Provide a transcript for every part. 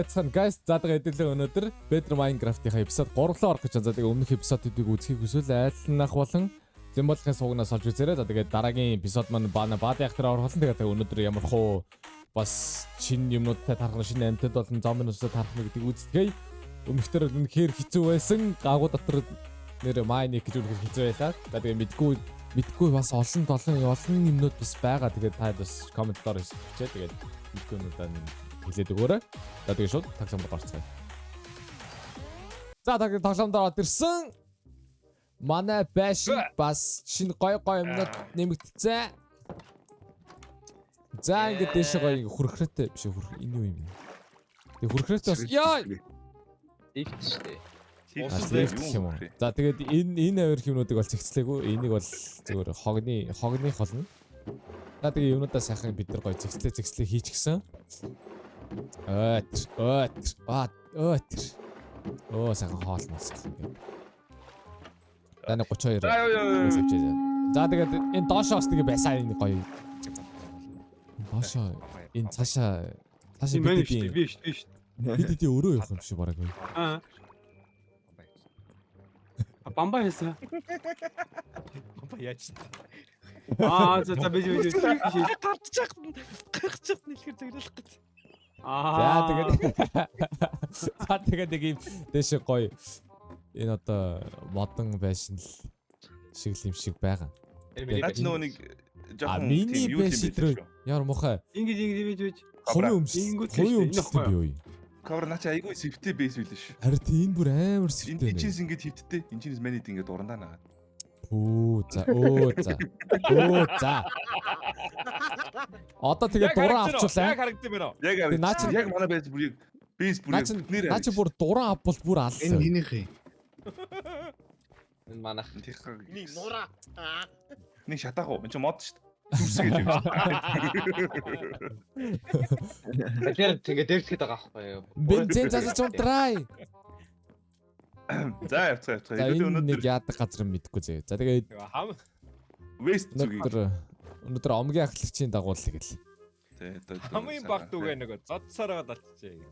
цан guys заадаг хэдүүлээ өнөөдөр Better Minecraft-ийн эпизод 3 руу орох гэж байна. За тэгээ өмнөх эпизодуудыг үзхийг хүсвэл айлтнах болон Зэмболхын суугнаас олж үзээрэй. За тэгээ дараагийн эпизод маань баад яг тэр орох болно. Тэгээ өнөөдөр ямар хуу бас шинэ юмнуудтай тарах шинэ амьтад болон зомбинуудтай тарах гэдгийг үздэгээ. Өмнөхдөр үнэхээр хэцүү байсан. Гагуу дотор нэр майник гэж үнэхээр хэцүү байлаа. За тэгээ мэдгүй бас олон юмнууд бас байгаа. Тэгээ та бас комментоор хэлчихээ. Тэгээ мэдгүй юмудаа хэлээд өгөөрэй. За тэгээ шууд тоглоомд орцгоё. За тэгээ тоглоомд ороод ирсэн. Манай байшин бас шинэ гой юмнууд нэмэгдсэн. За ингээд дэше гоё хүрхрээтэй биш энэ юу юм. Тэгээ хүрхрээтэй бас яа. Лифт штэ. За тэгээд энэ авир юмнуудыг бол зэгцлээгүй. Энийг бол зөвөр хогны холно. За тэгээ юмнуудаа сайхан бид нар гоё зэгцлээ хийчихсэн. Оо сайхан хоолно сайхан ингээд. Таны 32. За тэгээд энэ доошоос тэгээ байсаа энэ гоё. Доошоо энэ цаашаа биш. Бид өөрөө явах юм шиг бараг. Бамбай хийсэн. Бамбай яаж. За биш. Гарчих нэлхэр зөглөх гэж. За тэгээд нэг юм дэше гоё. Энэ одоо модон байшин шиг юм шиг байгаа. Наач нөгөө нэг жоохон мини байшин дээр ямар мухай. Ингэж. Хувийн өмчлөлт би юу юм. Cover наач айгүй сэвтэй бейс үлээ ш. Харин тийм бүр амар сэвтэй. Энэ чинь ингэж хөвттэй. Энэ чинь манид ингэ дурандаа нагаад. За. Одоо тэгээ дуран авчлаа. Яг харагдсан байна уу? Яг манай байс бүрийг бейс бүрийг нэр. Наач бүр дуран авбал бүр алсан. Энэ хинийхээ. Энэ манах. Нэг нура. Нэг шатаах уу? Энд чинь мод ш. Зүсгэж юм ш. Тэгээ дэрчгээд байгаа байхгүй юу? Бензин цаасаа унтрай. За явцгаа. Нэг яадаг газар мэдгүй зөө. За тэгээд Вест зүгийг. Өнөөдөр омгийн ахлагчийн дагууллыг л. Хамгийн багт үгээ нэг зодсороо далчжээ.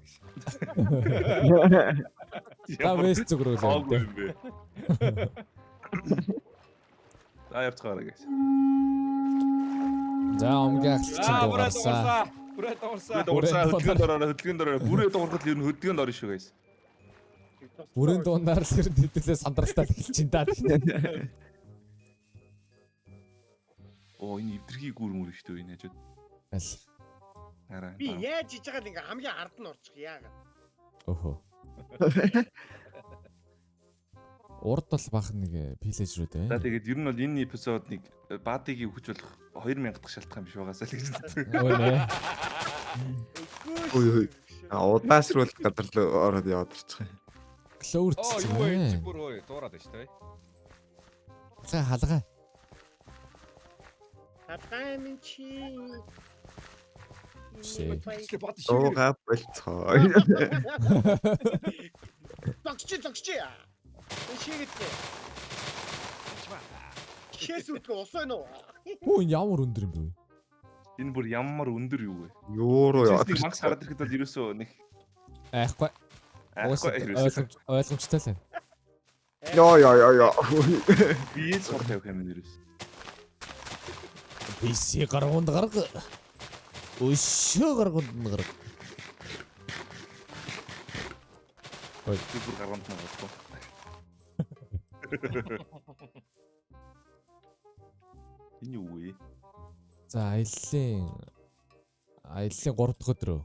За вест зүг рүү л. За явцгаа гэж. За омгийн ахлагчийн дагуулсаа. Хөдөлгөөнд ороо. Бүрээ дуурахад л ер нь хөдөлгөөнд орно шүү guys. Бүрийн дуунаар л ер нь хэдүүлээ сандралтаа эхэлж ин даа. Оо энэ эвдэрхий гүр шүү дээ энэ хажууд. Аль. Хараа. Би яаж хийж байгааг ингээ хамгийн ард нь орчих яагаад. Өхөө. Урд бол бах нэг пилэж рүү дээ. За тэгээд ер нь бол энэ эпизодыг баадыг өгч болох 2000 дахь шалтгаан биш байгаасаа л гэж бодсон. Өө нэ. Ой. Удаасруулах гадар л ороод яваад ирчих. Клоурд. Юу вэ? Бүр ой дуураад байна шүү дээ. За халгаа. Хатгай минь чи. Уугаа болцоо. Зогсчи. Шигэдгээ. Шээсүтг ус байна уу? Оо ямар өндөр юм бэ? Энэ бүр ямар өндөр юу вэ? Юуруу яваад ирсэн. Макс гараад ирэхэд бол ерөөсөө нэг айхгүй. Ойлгомжтой л байна. Яа. Би сурах явах юм ерөөс. PC гаргуунд гарга. Өшөө гаргуунд гарга. Ой, би бүр гаргуунд гаргахгүй. Энэ юу вэ? За аяллаа 3 дахь өдрөө.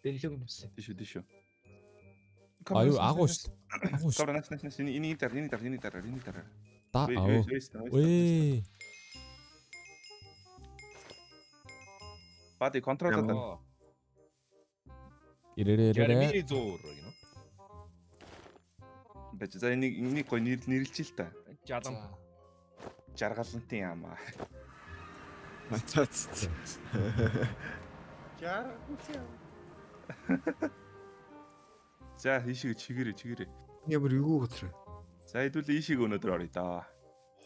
Дэлгэг нүс. Тийш. Аюу агуу шүү. Кавра нас энийг дараа. Да аа. Ой. Бади контрол. Ирээрээ. Зуур гинэ. Бач за энийг гой нэрлэлж л та. Жалам. Жаргалантын яамаа. Цац. За хийшиг чигээрээ. Ямар юу готроо. За хэдүүлээ ийшиг өнөөдөр орё да.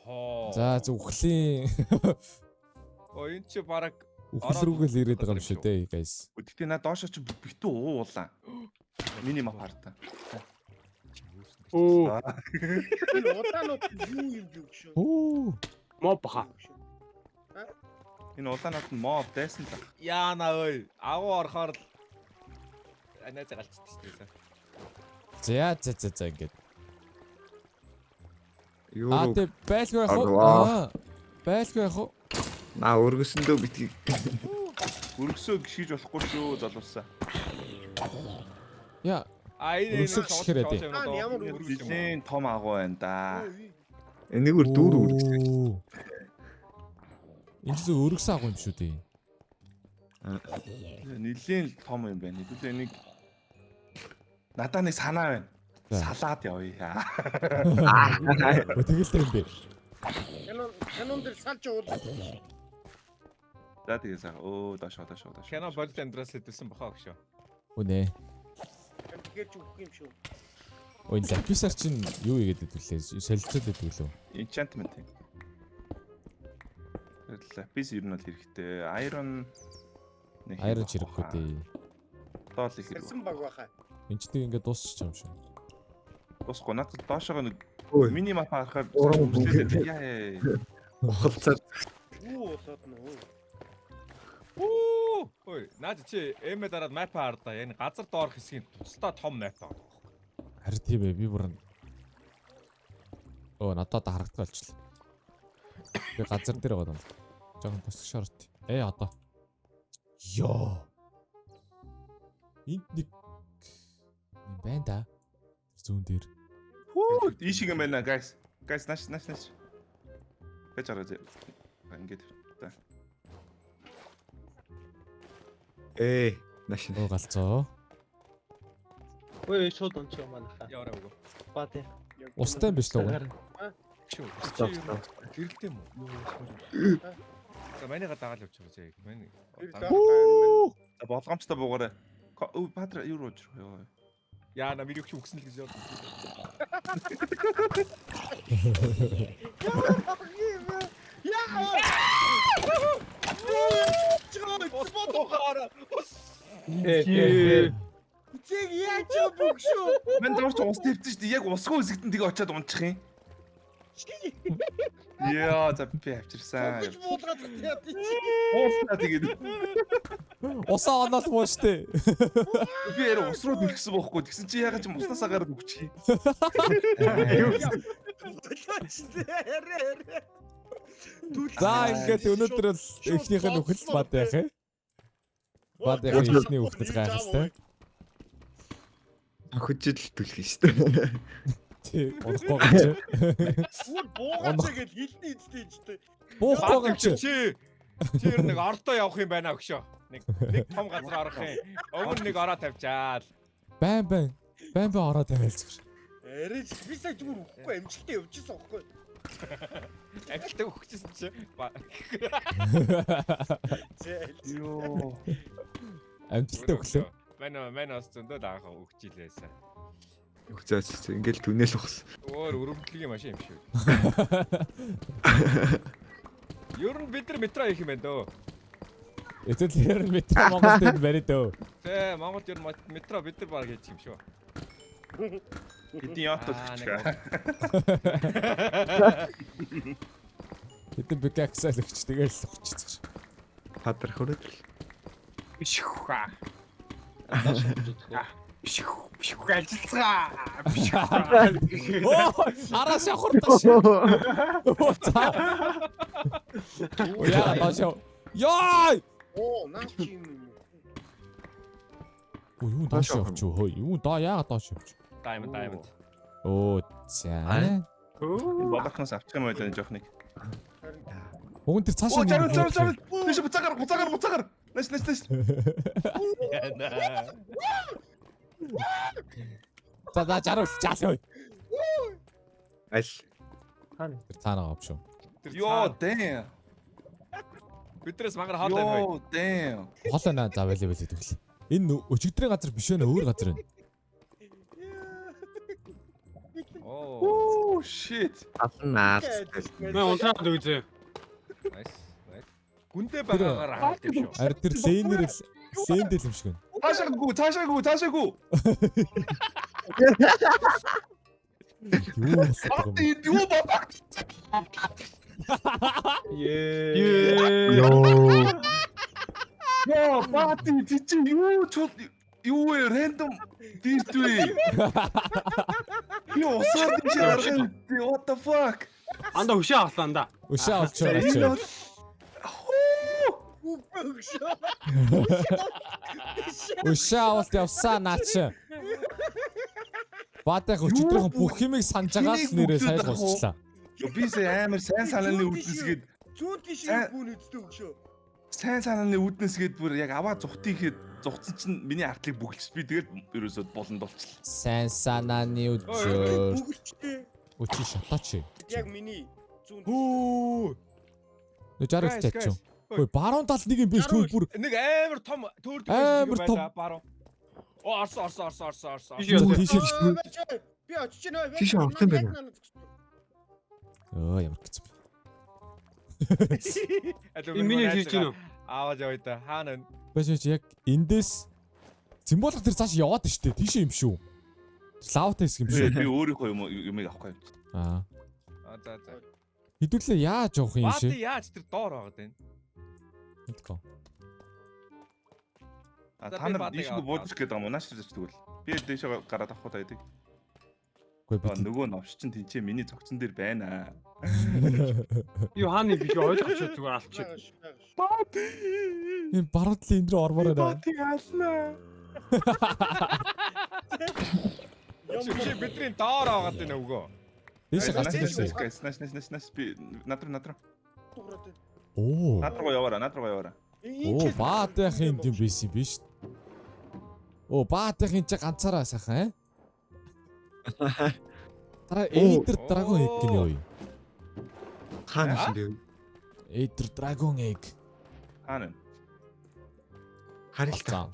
Хоо. За зүгхлийн. Ой энэ чи бараг Үхэлрүүгэл ирээд байгаа юм шүү дээ, guys. Гэхдээ наа доошоо чи битүү уулаа. Минимум харта. Оо, Энэ удаанууд юу юм бэ гэж. Оо. моб баха. Энэ улаанууд нь моб байсан л. Яана ой. Агуу орохоор л анаа загалцдаг шүү дээ. За ингээд. Юу Тэ байлгүй яах вэ? Аа. Байлгүй яах вэ? наа өргөсөндөө битгий. Өргөсөө гიშгэж болохгүй шүү залуусаа. Яа, Энэ Өргөсөг гიშгэрээд ээ. Ямар өргөс юм. Нилийн том агуу байна да. Энийг өөр дүүр өргөсөн. Оо. Энэ зөв өргөсөн агуу юм шүү дээ. Нилийн том юм байна. Хэдүүлээ энийг надаа нэг санаа байна. За. Салаад явъя. Тэгэл юм бэ. Канон дээр салж уул. За тэгээ саа. Доошоо. Кино болт амьдраас хэдүүлсэн бахаа гэж. Үнэ. Тэгэхээр ч үхэх юм шүү. Ой, лаписар чинь юу игээд идвүлээ? Солилцоод идвүлээ. Enchantment. Лапис ер нь бол хэрэгтэй. Iron Айрон чирэггүй дээ. Тоол их хэрэг. Сэлсэн баг баха. Энд ч тийм ингээд дуусчих юм шиг. Тусахгүй надад доошоо нэг Ой. минимап харахаар Уран үргэлжлүүлээ. Ухалцаад Юу болоод нөө. Оо. Ой, наад чи эмэ дараад map хардаа. Энэ газар доорх хэсгийн тусдаа том map байгаа. Харин тийм ээ, би бүр надад харагдах болчихлоо. Би газар дээр байгаа юм. Жохон тусах шорт. Одоо. Йоо. Энд нэг юм байна да. Зүүн дээр. Ийшиг юм байна guys. Guys нааш. Гэж арай. Ингээд та. Наш. Галзоо. Ой, шууд онч юм манайха. Яваарай өгөө. Бат. Устай юм биш л уу? Чүү. Стоп. Гэрэлтэй юм уу? За манайга дагаал явж байгаа зэ. Манай. Болгоомжтой буугаарай. Патра юу руу очрох ёо. Яа на видео өгсөн л гэж яа. Зэг яаж бүгшөө. Мен доорч ус тавьчих шүү дээ. Яг усгүй хэсэгтэн тэгээ очиад унчих юм. Яа, за би авчирсан. Гэж буулгаад яа тий. Уусаа тэгээд Усаа оноол муу штэ. би ярь ус руу дэлгэсэн бохоггүй. Тэгсэн чи ягаад ч уснасаа гараад өгчих. За ингээд өнөөдөр л эхнийх нь үхэл бад яах вэ? Бад яах эхний үхэл гайхалтай. Хөжил түлхэн шүү дээ. Тий, унахгүй гэж. Буугаад гэж хэлний эцтэй ч дээ. Буухгүй гэж. Чи ер нь нэг ордоо явах юм байна өгшөө. Нэг том газар орох юм. Өмнө нэг ороо тавьчаал. Байн ороо тавиалцгэр. Эрэж би сая зүгээр үхэхгүй амжилттай явчихсан байхгүй. Амжилттай өгчихсэн чи. Йоо. Амжилттай өглөө. Манай бас зөндөө даахаа өгчихлээсэ. Үхцээс ингээл түнэл ухсан. Өөр өрөмдлөгийн машин юм шиг. Ер нь бид нар метро их юм байна дөө. Эцэлэр метро Монголд барь дөө. Тэ Монголд ер нь метро бид нар баг хийж юм шүү. Хэдийн яат болчих. Хэдэн бикаксал өгч тэгэл л өгч. Патар хөрөдөл. Бишхаа. Бишхаа ажиллацгаа. Оо, араа шахурташ. Яа, башаа. Яй! Оо, наач юм. Оо, юу доош явч юу? Юу яагаад доош явч? Diamond. Оо, за. Болгохноос авчих юм байлаа жоохныг. Уган тэр цаашаа. Жаргал. Тийш буцаагаар. Нэс. За жаргал жаал ой. Аль. Тэр цаанаа авч шүү. Йоо, damn. Бидрээс мангар хол байна бай. Йоо, damn. Хоолой наа за байлээ тэгвэл. Энэ өчигдрийн газар биш вэ? Өөр газар байна. Оо, Oh shit. Авнаа. Мэ унтраад үзье. nice. Хүндээ байгаагаар хаалт юм шүү. Ари тэр лэндэл юм шиг байна. Цаашаагүй. Юу болчихсон бэ? Юу баа? Яа, баати чи юу random бистүй. Юу саад чи арган what the fuck? Анда хөшөө авлаа анда. Өшөө олж байгаа чи. Өшөө авалт явсаа наач. Баатайх өчигдрийнхэн бүх юмыг санаж байгаа л нэрээ сайн болчихлаа. Би амар сайн санааны үднэсгээд Зүүн тишээ бүн үздэг өшөө. сайн санааны үднэсгээд бүр яг аваа зүхтийхэд зүхтсан чинь миний артлыг бүгэлч би тэгээд ерөөсөө болонд болчихлоо. Сайн санааны үзөө. Бүгэлчтэй. Өчи шатаач. Яг миний зүүн. Хөө. Нөө жаргал чаач. Ой, баруун талд нэг юм биш түүл бүр Нэг амар том төөрдөг Амар том. баруун. Оо орсон. Биш яа. Би очиж байна. Тийш орох юм байна. Оо ямар хэцүү. Миний хийж гинөө. Аваад явъя да. Хаана вэ? Баш яг эндээс Зэмболох тэр цааш яваад штэ. Тийш юм шүү. Лавтай хэсэг юм шүү. Би өөрийнхөө юмыг авахгүй. Аа. За. Хэдүүлээ яаж явах юм Баати шээ? яаж тэр доор байгаад байна? Мэдгүй. Та нар ийшгүй буудчих гээд байгаа юм уу? Нааш ирж тэгвэл. Би дэшээ гараад авах удаа идэг. Үгүй би Нөгөө новш чинь тэнцээ миний цогцон дээр байна. Юу хааны биш ойлгоч зүгээр алчих. энэ баруун талын энэ рүү ормоор байна. Баати хаалнаа. Чи бидний доор байгаад байна өгөө. Дээш гарч ирсэн. Нааш би надруу. Оо. Надруу яваараа. Оо, баатайхын юм биш юм биш. Оо, баатайхын чи ганцаараа сайхан. Тара Эйдер Драгон Egg гэнэ юу? Хаана юм бэ? Эйдер Драгон Egg. Хаана? Харилтаа.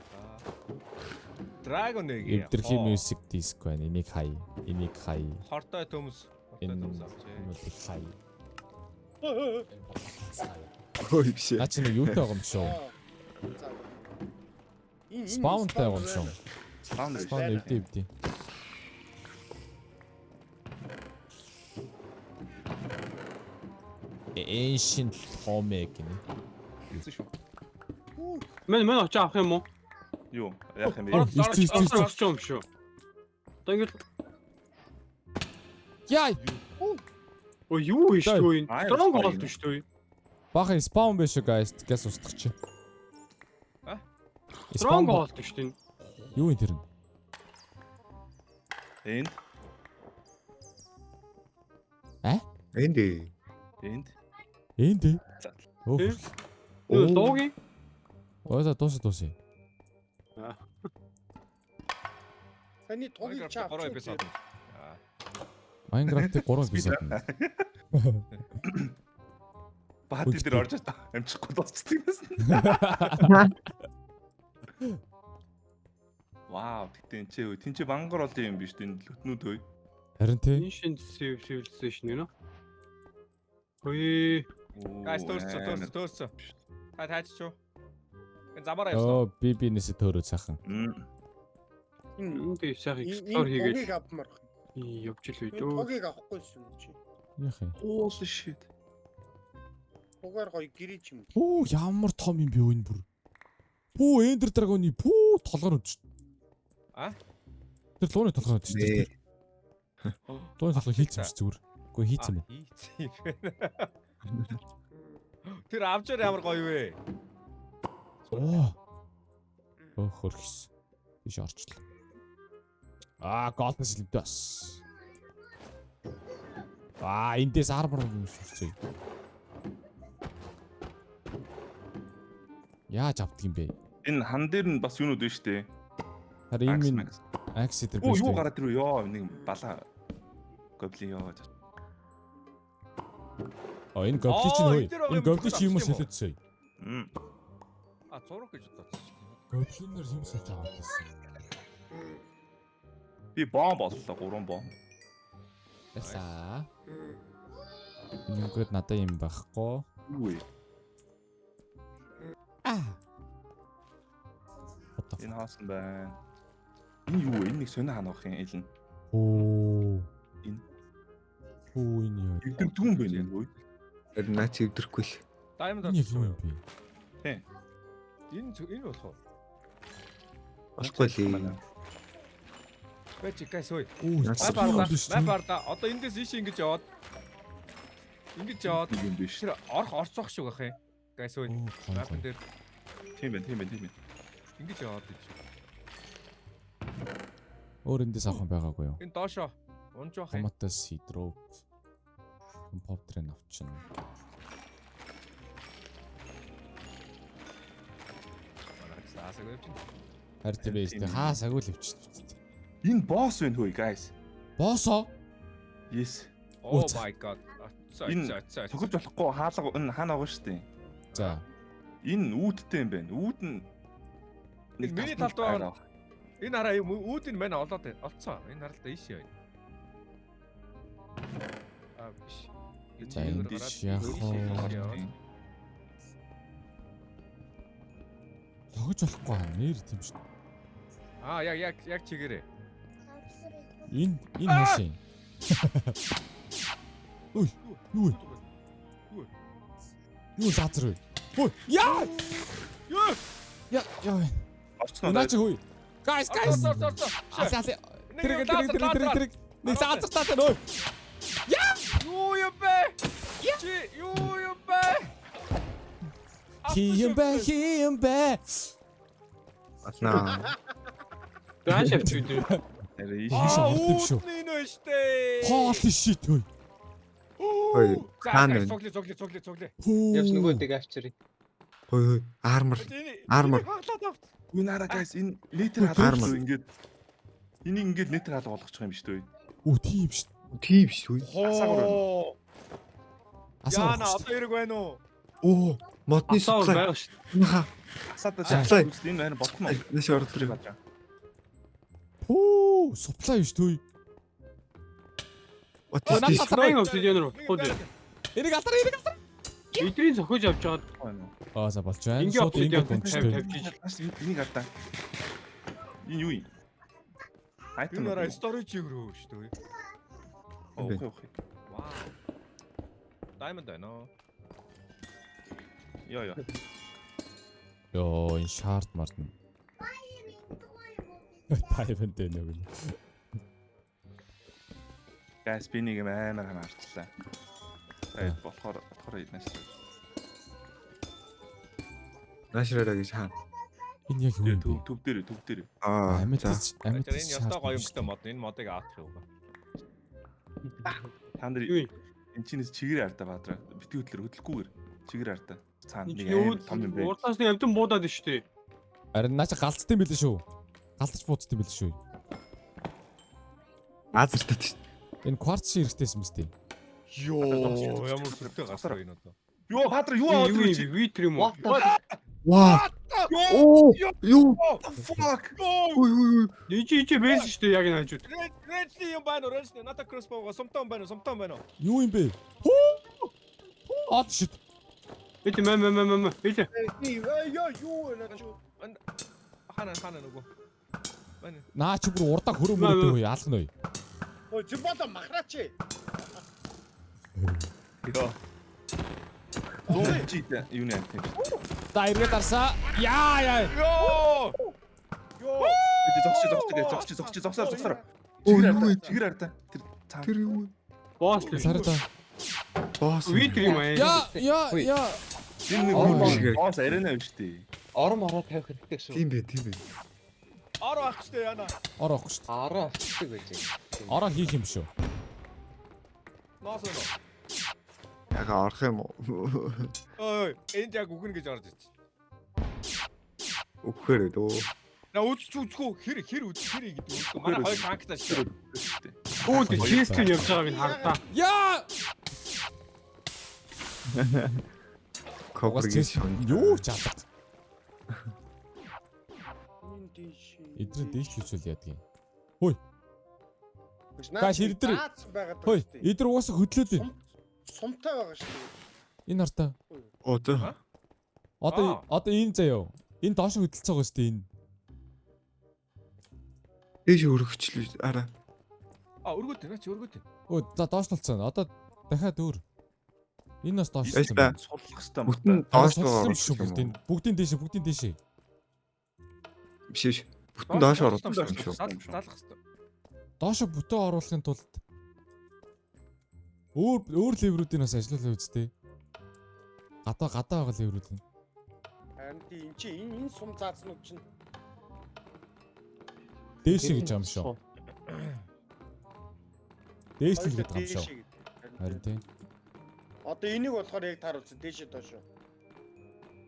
Dragon Egg. Эвдэрхий music disc байна. Энийг хай. Хортой төмс. Энэ авчи. хай. Ой биш. А чи нэг юутай байгаа юм шүү. Spawn-тай байгаа юм шүү. Spawn эвдээ. Ancient Home гэнэ. Мэн очиж авах юм уу? Юу? Яах юм бэ? Орч юм шүү. Одоо ингэ Яй! Ой юу ийш үү? Аа, Strong spawn болт юм. шүү. Бахан spawn биш үү guys? Газ устгах чи. А? Strong болт шүү. Юу энэ тэр нь? Энд. Энд. Энд. Оо. Юу доогийн? Өөсө дуусаа. Таны тугийг чаа. 3 эпизод. Minecraft-ийн 3 эпизод. Баати дээр орж амжихгүй дуусчихдаг юмсан. Вау, тэгтээ тэнцээ мангар олон юм биш энэ лөтнүүд хөөе. Харин тий. Ancient Civilization гэнэ. Ой. Guys төрсөн. Та таач. Энэ замаараа явсан. Оо, би нэсэ төөрөө цаахан. Энд сайхан explore хийгээд Тугийг авмаар. явж л үү. Тугийг авахгүйсэн чи. Яах юм? Holy shit. Тугаар гоё гэрээч юм. Оо, ямар том юм бэ энэ бүр. Бүү Ender Dragon-ы бүү толгоор үз. А? Тэр лууны толгоор үз. Нэ. Лууны толгоор хийцэн ч зүгээр. Үгүй хийцэн байна. Тэр авчаар ямар гоё вэ? Оо. Оо хөрхс. Биш орчлоо. Golden Slipdus. Эндээс армор юм шүү. Яаж авдаг юм бэ? Энэ хан дээр нь бас юунууд вэ штэ. Харин энэ минь Axe дээр Оо биш. юу гараад ирв ёо нэг балаа. Гоблин ёо. Энэ гоблин чинь хөөе. Энэ гоблин чи юм солиодсоо. А зураг гэж бодсон. Гоблинэр юм солиж аваад байсан. Би бомб боллоо 3 бомб. Ясаа. Ингээд надад юм байхгүй. Юу вэ? the Энэ хаасан байна. Энэ юу вэ? Энэ нэг сонио хаана авах юм элэн. Оо. Энэ. Оо энэ юу? Эвдэр дүүн байна энэ үү? Тэр наач өвдөрхгүй л. Diamond Энэ юу юм авчихсан. бэ? Энэ болох уу? Болохгүй л. Бэч гайс ой. Оо. Мап арда. Одоо эндээс ийш ингэж яваад. Ингэж яваад юм биш. тэр орцох шиг байх юм. Гайс ой. Мапн дээр Тийм байна. ингэж яваад гэж. Өөр эндээс авах юм байгаагүй юу? Энэ доошоо унж байх юм. Томатос сидроп. Компоптрын авчин. Саасаг явж байна. Харин тийм ээ. Хаасаагүй л өвчтэй. Энэ босс байна хөөе guys. Боосоо. Yes. Oh my god. Энэ цохиж болохгүй хаалга энэ хаана байгаа шүү дээ. За. Энэ үүдтэй юм байна. Үүд нь Миний талд байгаа. Энэ хараа үүдийн мань олцоо. Энэ харалтаа ийш яа. Аа биш. За энэ биш яах вэ? Тогж болохгүй нэр тийм шүү. Аа яг чигээрээ. Энэ машин. Ой, юу вэ? Юу лазер вэ? Ой, яа! Яа. Орцноо. Наач хөөе. Guys. Асаа. Тэр. Нэг лазер таатай нөө. Юу юм бэ? Чи юу юм бэ? Хием бэ. Аснаа. Дааш авчих үү. Арай Ийш орд юм шүү. Энэ штэ. Holy shit хөөе. Ой. Хаана вэ? Цогле. Явж нөгөөдийг авчирыг. Хөөе. Армор. Армор. энэ хараа guys энэ литр хаалга ингээд энийг ингээд литр хаалга болгочих юм биш үү? Оо тийм шүү. Тийм шүү. Оо. Асаа. Яна одоо хэрэг байна уу? Оо. Модны Асаа судлаа. байгаа шүү. Ха. Сада Supply. энэ харин болох нь. Нэш ордлоо. Оо, supply шүү. What is this? Сайн obsidian руу. Хөөе. Энийг алдар. Эдрийн зохиж авч жаад Аа за болж байна. ингээ Шууд ингээ obsidian гончтой. Энийг ардаа. Энэ юу юм? Энэ хараа storage руу штэ. Окей. Вау. Diamond байна. Яа. Йоо, энэ шарт мартна. Diamond дээ нэг. Гайс би нэг амар хамаарчлаа. Тэгээд болохоор иднэс. Наашраа гэж хаана? Энэ яг юу юм бэ? Төв дээр. Аа. Амьд за. Энэ ястаа гоё юмтай мод. Энэ модыг аах юу. Та нар юу? энэ чинээс чигээр ардаа баадраа. Битгий хөдлөхгүйгээр чигээр ардаа. Цаана нэг юу амар том юм бэ. урдаас нэг амтан буудаад нь шүү дээ. Харин наач галцтай билээ шүү. Галтаж бууцтай билээ шүү. Азартаад шүү. Энэ кварц шиг эргэжтэйсэн мэт тийм. Йоо, ямар сүртэй гасар энэ одоо. Юу бадраа юу Юу аваад юм чи? витр юм уу? Ваа. Оо. Юу? Fuck. Ой. Ичи байсан шүү дээ яг энэ хажууд. Рэдли юм байна уу? Рэдли ната кроссбоу сумтан байна уу? Юу юм бэ? Хот shit. Эти мэ. Эти. Яа юу вэ надад? Хана нөгөө. Байна. Наач бүр урдаа хөрөө мөрөдөө хөөе алхна уу. Ой зэмбата махраач. Яа. Зүүн чийдэ юу нэ тийм. За эргээ дарсаа. Яа. Йоо. Зогсоор. Ой, юу вэ? Чигээр ардаа. Тэр цаа. Тэр юу? Босс л. Сарда. Босс. Витр юм аа. Яа. Энэ нэг боос арена юм шүү дээ. Ором ороо тавих хэрэгтэй шүү. Тийм бэ. Ороо ахчтэй яана. Орохгүй шүү. Ороо авчихдаг байж байгаа. Ороо хийх юм шүү. Ноос нөө. Яг орох юм уу? Ой, энд яг үгэн гэж орж ич. Өгөхээр дөө. На үзчихгүй хэр үзэх гэдэг. Манай хоёр танктай шүү. Өө тийм честэн явж байгааг нь хардаа. Яа. Копргис. Юу ч алга. Эдрэн дээш хийчихвэл яадаг юм. Хөөе. Гаш эдэр. Хөөе, эдэр уусаа хөдлөөд байна. Сумтай байгаа шүү дээ. Энэ хартаа. Оо зөө. Одоо энэ заяа. Энэ доош хөдөлцөөгөөс дээ энэ. Дээш өргөчлөө араа. Өргөд наа чи өргөд. Өө за доошлолцсон. Одоо дахиад өөр. Энэ бас Яаж доошлолцсон. ба? Сурлах хэвээр Бүтэн байна. доош руу Доошлолцсон оруулах шүү юм уу? бүгдийн дээшээ бүгдийн дээшээ. Биш биш. Бүтэн доош оруулах юм шүү. Залах хэвээр. Доошо бүтэн оруулахын тулд өөр леврүүдийн бас ажиллуулаа үсттэй. Гадаа байгаа леврүүд. Харин тийм энэ чи энэ сум заацнууд чинь Дээшээ гэж юм шүү. Дээш л гэдэг юм шүү. дээшээ гэдэг. Харин тийм. Одоо энийг болохоор яг тааруулсан дээшээ доошоо.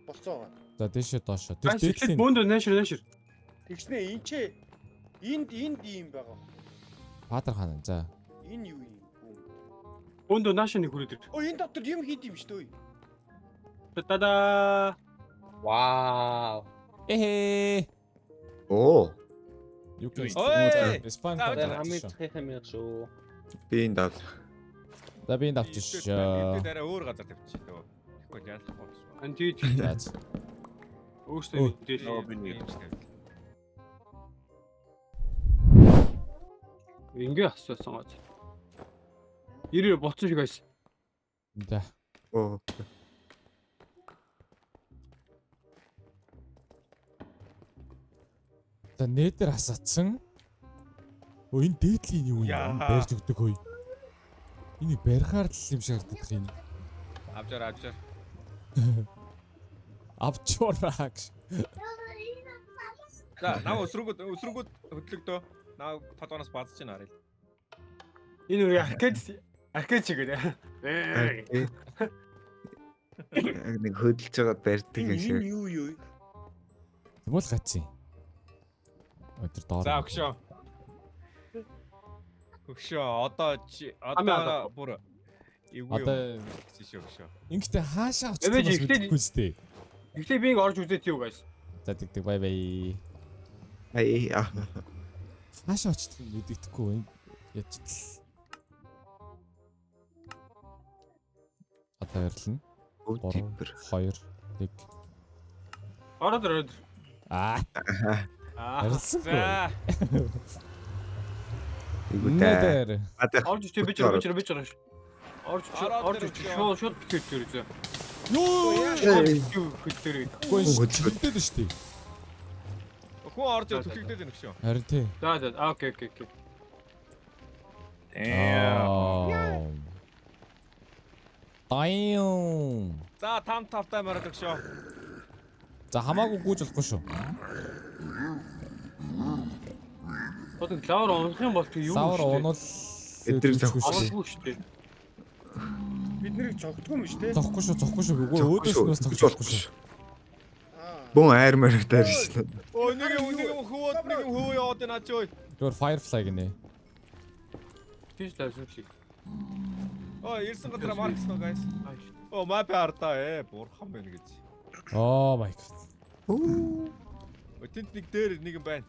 Болцоо. За дээшээ доошо. Тэр Гайс ихлэд дээшлийн мөндө нэшэр. Тэгснэ энэ чи энд ийм байгаа. Баатар хаан. За. Энэ юу юм? Мөндө наашаа нэг хүрээд ир. Оо энэ дотор юм хийд юм шүү дээ. Тада. Вау. Эхээ. Оо. Юу гэж Ой! Спан За, Тэр таа. хамгийн хэмээх шүү. Би энэ дав. За би энэ авчиж. Бид арай өөр газар тавьчих тоо. Тэгэхгүй яалах болсон. Антид За. өөртөө мэдээж. Би нэг Ингээ асуусан гоо. 90 болцсон шиг гайс. За. Оо. За нээдэр хасаацсан. Өө энэ дээдлийн юу юм? Барьж өгдөг хөөе. Энийг барихаар л юм шиг харагдах юм. Авчаар. Авчуураг. За, наа өсрөгөд хөдлөгдөө. Наа толгоноос баазж чинь харъя. Энэ үе аркад шиг гэдэг. Нэг хөдөлж байгаа барьдаг юм Энэ шиг. юу юу? Тэгвэл гацсан. Өдөр доор. За өгшөө. Одоо Амиа. бүр эвгүй Одоо шүү өгшөө. ингэхдээ хаашаа очих Эвэж бас ихтэй- мэдэхгүй сте. Ихтэй би орж үзээд юу гайс. За тэгдэг бай бай. Ай Хаашаа очих мэддэхгүй. Яаж ч. Одоо ярьлна. Оо 3 тиймэр. 2 1. Ороод. Аа, ярьсангүй. За, Игүүтэй. Нээр. Орж чи бич орж. Орж шууд битэр зөө. Юу? Юу хөтөр. Хөлдөөд штий. хүн орж түлхэгдээд байна өгшөө. Харин тий. За. Окей. Дайм. За, 5 мараад өгшөө. За хамаагүй гүйж болохгүй шүү. Одоо лавр унах юм бол юу Лавр унал Эдрийг зохихгүй. Авахгүй шүү дээ. Бид нэрийг цогтгүй юм шүү дээ. Зохгүй шүү. Үгүй өөдөөс нь бас Зохиж зогсож болохгүй шүү. Аа. Бүүн аймаар дээр шүү. Өө нэг хөвөө яваад байна ч ой. Өөр Firefly гинэ. Тийш лавсан шиг. Ирсэн газар маркс нөө guys. Мапи ардаа бурхан байна гэж. Oh my god. Тэнд нэг дээр нэг юм байна.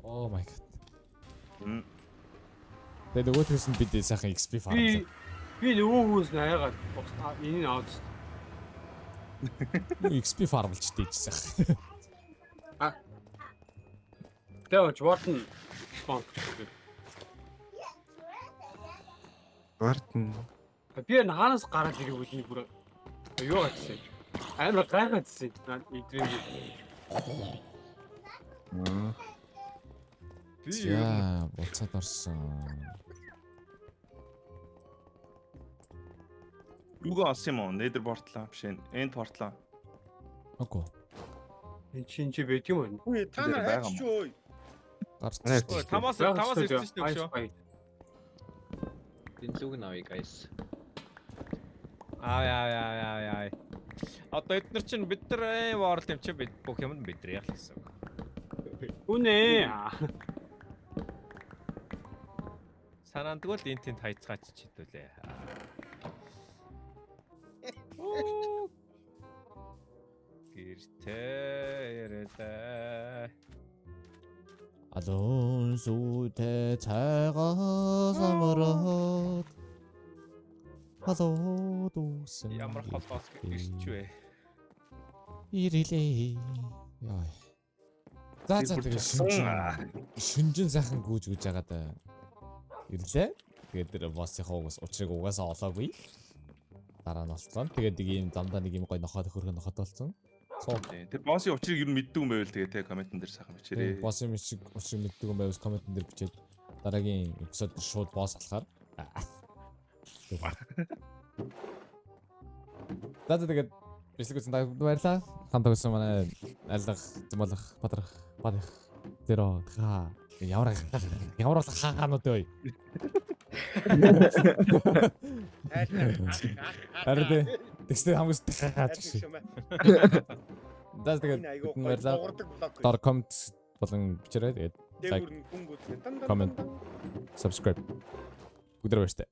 Oh my god. Мм. Тэгээд нөгөөдгөөс нь бид сайхан XP farm. Би нөгөө хүнс наяагаад энэ аваад. XP farmлж дийж сайхан. Тэвч вартн спонт. Вартн. Би хаанаас гараад ирэх үгүй бүр юу гэсэн. Амар гайхацсан. Идрийн. За, буцаад орсон. Юугаа алсан юм уу? Nether портлаа биш энэ портлаа. Окей. Энд чинь чи байд юм уу? Үгүй та нар байгаа хайч юм. ч ой. Гарч. Тамаас ирсэн шүү дээ өгшөө. Тэнцүүг навыг гайс. Аа. Одоо эдгээр чинь бид нар world юм чи бид бүх юм нь бидний яг л гэсэн. Үнэ. Санаандгүй л энэ тэнд хайцгаач чидүүлээ. Гэртээ ярэлээ. Алон сүтэ цайгаа самараад. Халуу дуусан. Ямар холоос гэж вэ? Ирэлээ. Яа. За тэгээ шүнжин сайхан гүйж байгаад ирлээ. Тэгээд тэр боссынхаа учрыг угаасаа олоогүй. Дараа нь олцсон. Тэгээд нэг юм замдаа нэг юм гоё нохоод хөрхөн нохоод болсон. Тэр боссын учрыг ер нь мэддэг юм байвал тэгээ те комментэн дээр сайхан бичээрэй. Боссын учрыг мэддэг юм байвал комментэн дээр бичээд дараагийн эпизод шууд босс алахаар. Тэгээд бичлэг үзсэн танд баярлалаа. Хамт өгсөн манай айлах, зэмлэх, бадрах, бадах зэро ха ямар хаанууд ой. Ард тэгстэй хамгаас хаач шиг. Тэгээд баярлалаа. Дор коммент болон бичээрэй. Тэгээд Дээгүүр нь хүн гүйлгээ. comment, subscribe. Бүгд баяртай.